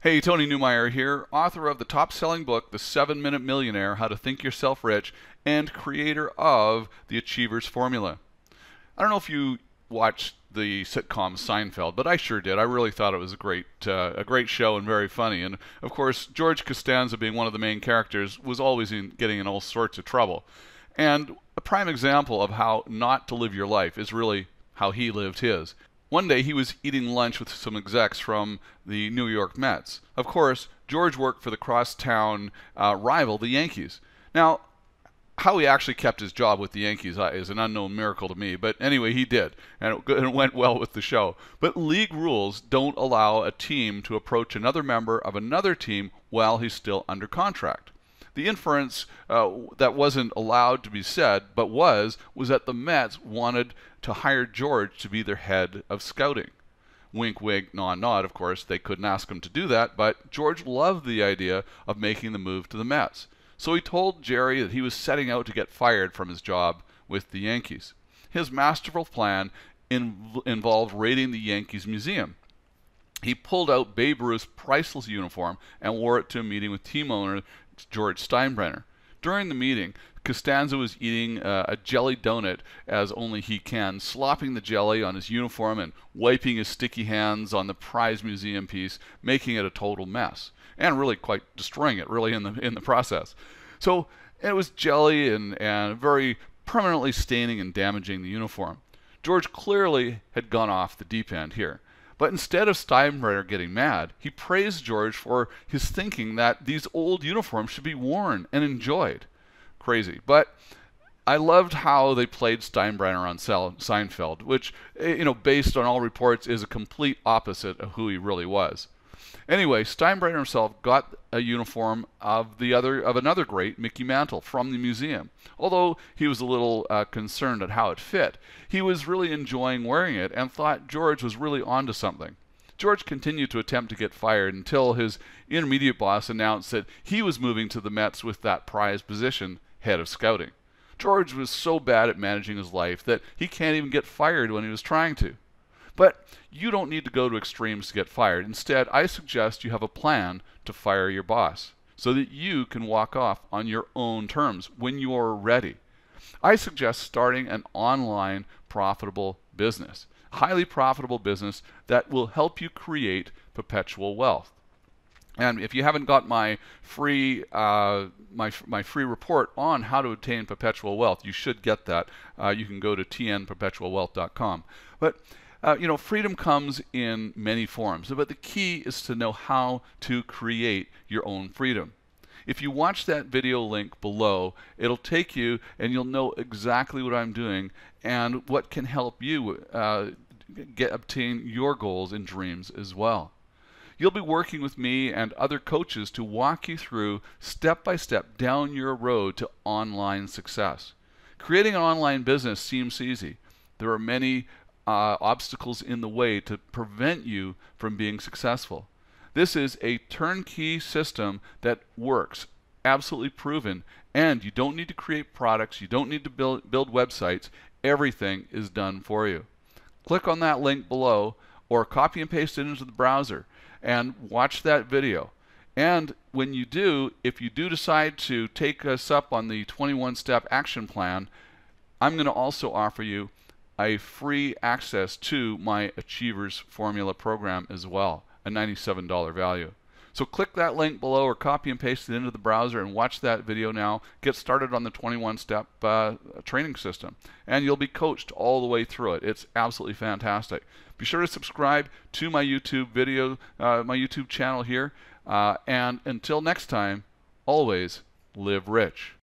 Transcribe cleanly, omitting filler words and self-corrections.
Hey, Tony Newmeyer here, author of the top-selling book, The 7-Minute Millionaire, How to Think Yourself Rich, and creator of The Achiever's Formula. I don't know if you watched the sitcom Seinfeld, but I sure did. I really thought it was a great show and very funny. And of course, George Costanza, being one of the main characters, was always getting in all sorts of trouble. And a prime example of how not to live your life is really how he lived his. One day he was eating lunch with some execs from the New York Mets. Of course, George worked for the crosstown rival, the Yankees. Now, how he actually kept his job with the Yankees is an unknown miracle to me, but anyway, he did, and it went well with the show. But league rules don't allow a team to approach another member of another team while he's still under contract. The inference that wasn't allowed to be said, but was that the Mets wanted to hire George to be their head of scouting. Wink, wink, nod, nod. Of course, they couldn't ask him to do that, but George loved the idea of making the move to the Mets. So he told Jerry that he was setting out to get fired from his job with the Yankees. His masterful plan involved raiding the Yankees museum. He pulled out Babe Ruth's priceless uniform and wore it to a meeting with team owner George Steinbrenner. During the meeting, Costanza was eating a jelly donut as only he can, slopping the jelly on his uniform and wiping his sticky hands on the prized museum piece, making it a total mess, and really quite destroying it really in the process. So it was jelly and very permanently staining and damaging the uniform. George clearly had gone off the deep end here. But instead of Steinbrenner getting mad, he praised George for his thinking that these old uniforms should be worn and enjoyed. Crazy. But I loved how they played Steinbrenner on Seinfeld, which, based on all reports, is a complete opposite of who he really was. Anyway, Steinbrenner himself got a uniform of another great, Mickey Mantle, from the museum. Although he was a little concerned at how it fit, he was really enjoying wearing it and thought George was really onto something. George continued to attempt to get fired until his intermediate boss announced that he was moving to the Mets with that prized position, head of scouting. George was so bad at managing his life that he can't even get fired when he was trying to. But you don't need to go to extremes to get fired. Instead, I suggest you have a plan to fire your boss so that you can walk off on your own terms when you're ready. I suggest starting an online profitable business, highly profitable business that will help you create perpetual wealth. And if you haven't got my free report on how to obtain perpetual wealth, you should get that. You can go to tnperpetualwealth.com. But freedom comes in many forms, but the key is to know how to create your own freedom. If you watch that video link below, it'll take you and you'll know exactly what I'm doing and what can help you obtain your goals and dreams as well. You'll be working with me and other coaches to walk you through step by step down your road to online success. Creating an online business seems easy. There are many obstacles in the way to prevent you from being successful. This is a turnkey system that works, absolutely proven, and you don't need to create products, you don't need to build websites, everything is done for you. Click on that link below or copy and paste it into the browser and watch that video. And when you do, if you do decide to take us up on the 21-step action plan, I'm going to also offer you a free access to my Achievers Formula program as well, a $97 value. So click that link below or copy and paste it into the browser and watch that video now. Get started on the 21-step training system, and you'll be coached all the way through it. It's absolutely fantastic. Be sure to subscribe to my YouTube my YouTube channel here, and until next time, always live rich.